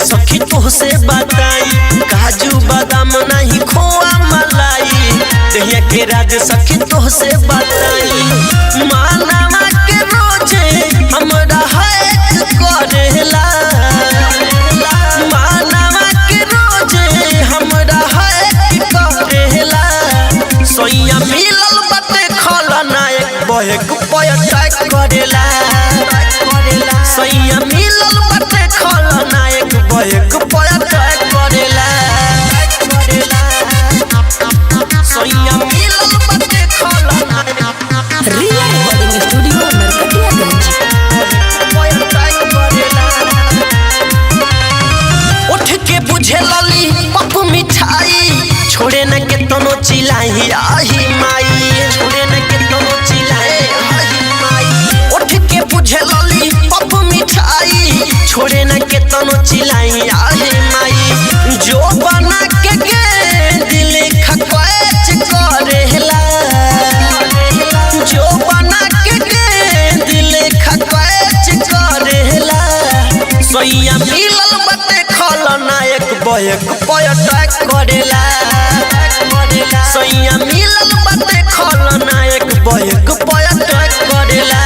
सखी तुहसे बताई, काजू बादाम नहीं खोआ मलाई। दहिया के राज सखी तुहसे बताई, मानवा के रोजे हमरा हैक करेला। मानवा के रोजे हमरा हैक करेला। सोइया मिलल बाटे खलनायक बहेक पयटक करेला। सोइया मिलल बाटे खलनायक बहेक पयटक करेला। सोइया मिलल बाटे खलनायक रिया रिकॉर्डिंग स्टूडियो नरकटियागंज। पयटक करेला। उठ के बुझे लली पप्पू मिठाई, छोड़े न के तनो चिल्लाई आही माई। छोड़े न के तनो चिल्लाई आही माई। उठ के बुझे लली पप्पू मिठाई, छोड़े न के तनो चिल्लाई आही माई। जो बना के दिल खकच करेला। जो बना के दिल खकच करेला। सोइया मिलल बाटे खलनायक बहेक पयटक करेला। सोइया मिलल बाटे खलनायक बहेक पयटक करेला।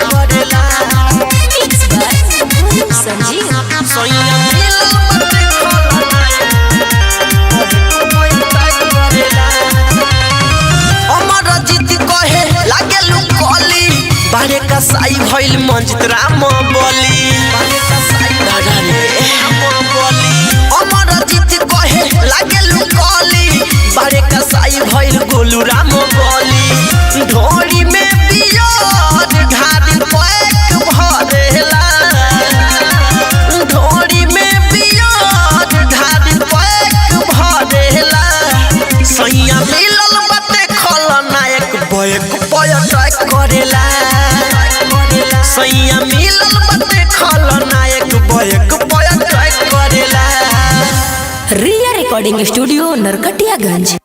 करेला। Mix by Bholu Sanjeev. सोइया मिलल बाटे खलनायक पयटक करेला। अमर जीत कहे लागे लुकली, बारे का साई भइल मंजित राम बोली। अमर जीत कहे लागे लुकली, बारे का साई भइल गोलू राम बोली। ढोरी में बियर ढारी पैक भरेला। ढोरी में बियर ढारी पैक भरेला। सैया मिलल बाटे खलनायक बहेक पयटक करेला। सैया मिलल बाटे खलनायक बहेक पयटक करेला। रिया रिकॉर्डिंग स्टूडियो नरकटियागंज।